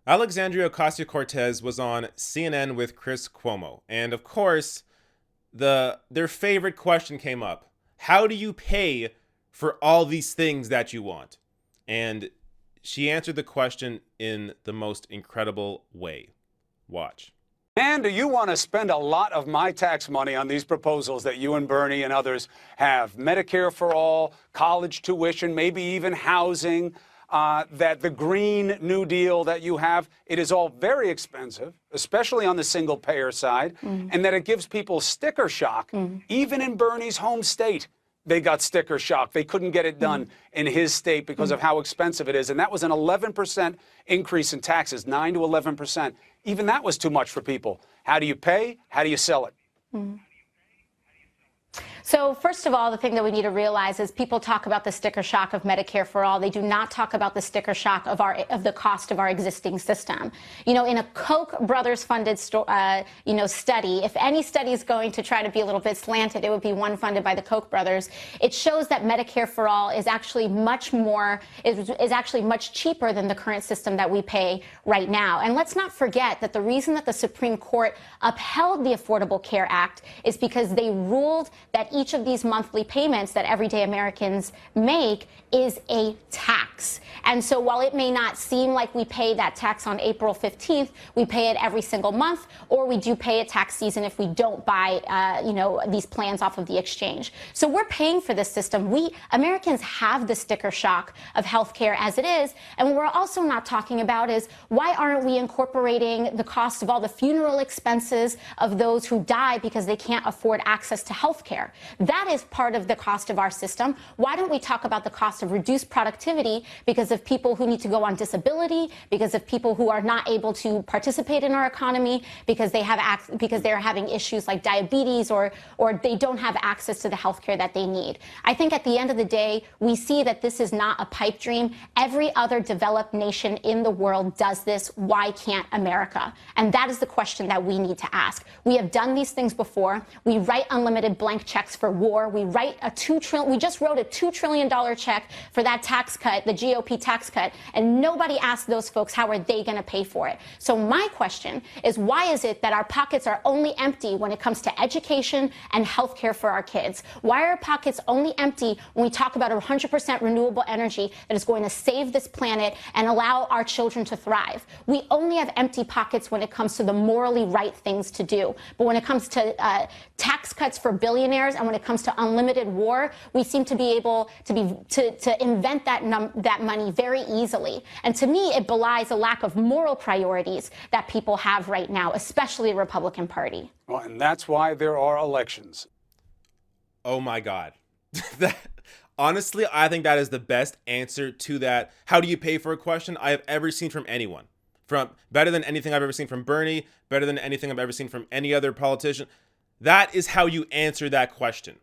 Alexandria Ocasio-Cortez was on CNN with Chris Cuomo, and of course, their favorite question came up. How do you pay for all these things that you want? And she answered the question in the most incredible way. Watch. And do you want to spend a lot of my tax money on these proposals that you and Bernie and others have? Medicare for all, college tuition, maybe even housing, that the Green New Deal that you have, it is all very expensive, especially on the single payer side, and that it gives people sticker shock, even in Bernie's home state. They got sticker shock. They couldn't get it done in his state because of how expensive it is. And that was an 11% increase in taxes, 9 to 11%. Even that was too much for people. How do you pay? How do you sell it? So first of all, the thing that we need to realize is people talk about the sticker shock of Medicare for all. They do not talk about the sticker shock of the cost of our existing system. You know, in a Koch brothers funded study, if any study is going to try to be a little bit slanted, it would be one funded by the Koch brothers. It shows that Medicare for all is actually much cheaper than the current system that we pay right now. And let's not forget that the reason that the Supreme Court upheld the Affordable Care Act is because they ruled that each of these monthly payments that everyday Americans make is a tax. And so while it may not seem like we pay that tax on April 15th, we pay it every single month, or we do pay a tax season if we don't buy, these plans off of the exchange. So we're paying for this system. We Americans have the sticker shock of healthcare as it is. And what we're also not talking about is why aren't we incorporating the cost of all the funeral expenses of those who die because they can't afford access to healthcare? That is part of the cost of our system. Why don't we talk about the cost of reduced productivity because of people who need to go on disability, because of people who are not able to participate in our economy, because they're having issues like diabetes or they don't have access to the healthcare that they need. I think at the end of the day, we see that this is not a pipe dream. Every other developed nation in the world does this. Why can't America? And that is the question that we need to ask. We have done these things before. We write unlimited blank checks for war. We just wrote a $2 trillion check for that tax cut, the GOP tax cut, and nobody asked those folks how are they going to pay for it. So my question is, why is it that our pockets are only empty when it comes to education and health care for our kids? Why are our pockets only empty when we talk about 100% renewable energy that is going to save this planet and allow our children to thrive? We only have empty pockets when it comes to the morally right things to do. But when it comes to tax cuts for billionaires and when it comes to unlimited war, we seem to be able to invent that money very easily. And to me, it belies a lack of moral priorities that people have right now, especially the Republican Party. Well, and that's why there are elections. Oh my God. Honestly, I think that is the best answer to that how do you pay for a question I have ever seen from anyone. From better than anything I've ever seen from Bernie, better than anything I've ever seen from any other politician. That is how you answer that question.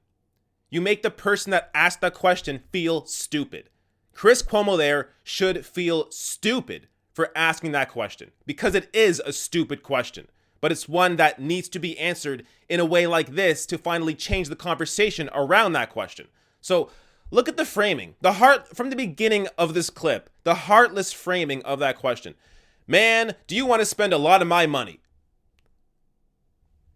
You make the person that asked that question feel stupid. Chris Cuomo there should feel stupid for asking that question because it is a stupid question, but it's one that needs to be answered in a way like this to finally change the conversation around that question. So look at the framing, from the beginning of this clip, the heartless framing of that question. Man, do you want to spend a lot of my money?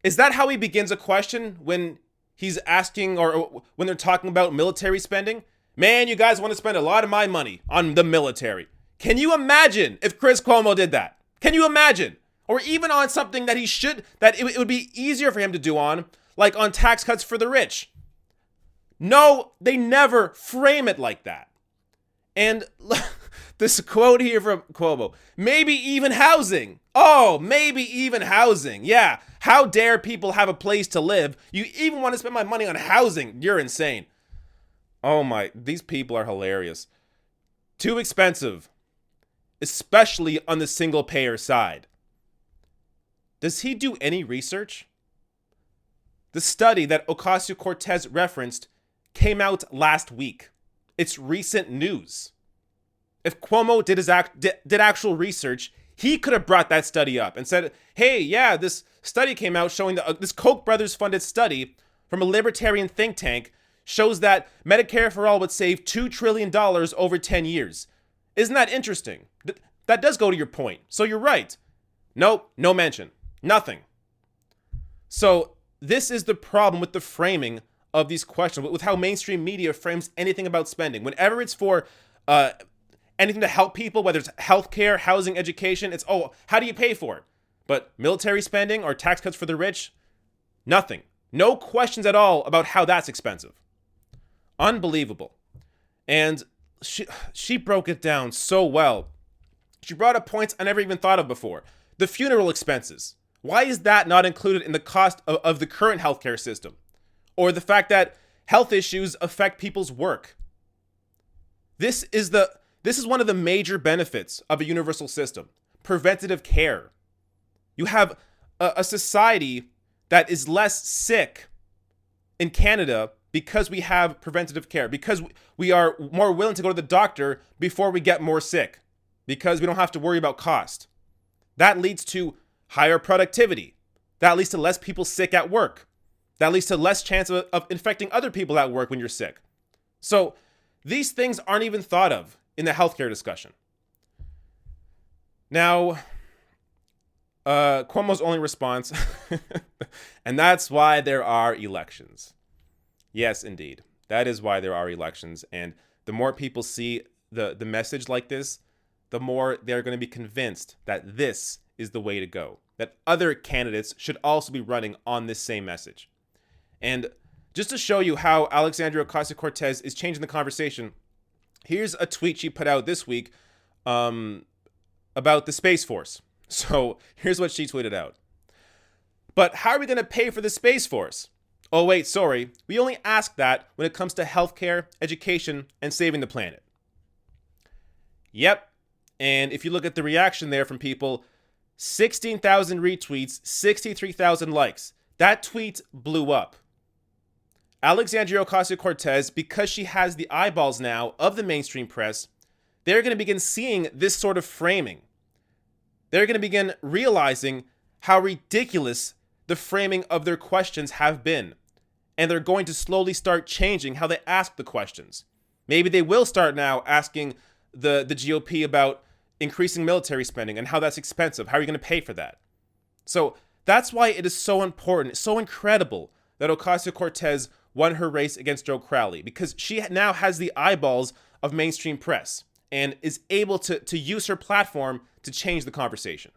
Is that how he begins a question when he's asking or when they're talking about military spending? Man, you guys want to spend a lot of my money on the military. Can you imagine if Chris Cuomo did that? Can you imagine? Or even on something that it would be easier for him to do on, like on tax cuts for the rich. No, they never frame it like that. And this quote here from Cuomo, maybe even housing. Oh, maybe even housing. Yeah. How dare people have a place to live? You even want to spend my money on housing? You're insane. Oh my, these people are hilarious. Too expensive, especially on the single payer side. Does he do any research? The study that Ocasio-Cortez referenced came out last week. It's recent news. If Cuomo did actual research, he could have brought that study up and said, hey, yeah, this study came out showing that this Koch brothers funded study from a libertarian think tank shows that Medicare for all would save $2 trillion over 10 years. Isn't that interesting? That does go to your point. So you're right. Nope, no mention. Nothing. So this is the problem with the framing of these questions, with how mainstream media frames anything about spending. Whenever it's for anything to help people, whether it's healthcare, housing, education, it's, oh, how do you pay for it? But military spending or tax cuts for the rich, nothing. No questions at all about how that's expensive. Unbelievable. And she broke it down so well. She brought up points I never even thought of before. The funeral expenses. Why is that not included in the cost of the current healthcare system? Or the fact that health issues affect people's work. This is one of the major benefits of a universal system. Preventative care. You have a society that is less sick in Canada because we have preventative care, because we are more willing to go to the doctor before we get more sick, because we don't have to worry about cost. That leads to higher productivity. That leads to less people sick at work. That leads to less chance of infecting other people at work when you're sick. So these things aren't even thought of in the healthcare discussion. Now, Cuomo's only response, and that's why there are elections. Yes, indeed. That is why there are elections. And the more people see the message like this, the more they're going to be convinced that this is the way to go, that other candidates should also be running on this same message. And just to show you how Alexandria Ocasio-Cortez is changing the conversation, here's a tweet she put out this week about the Space Force. So here's what she tweeted out. But how are we going to pay for the Space Force? Oh, wait, sorry. We only ask that when it comes to healthcare, education, and saving the planet. Yep. And if you look at the reaction there from people, 16,000 retweets, 63,000 likes. That tweet blew up. Alexandria Ocasio-Cortez, because she has the eyeballs now of the mainstream press, they're going to begin seeing this sort of framing. They're going to begin realizing how ridiculous the framing of their questions have been. And they're going to slowly start changing how they ask the questions. Maybe they will start now asking the GOP about increasing military spending and how that's expensive. How are you going to pay for that? So that's why it is so important, so incredible that Ocasio-Cortez won her race against Joe Crowley, because she now has the eyeballs of mainstream press and is able to use her platform to change the conversation.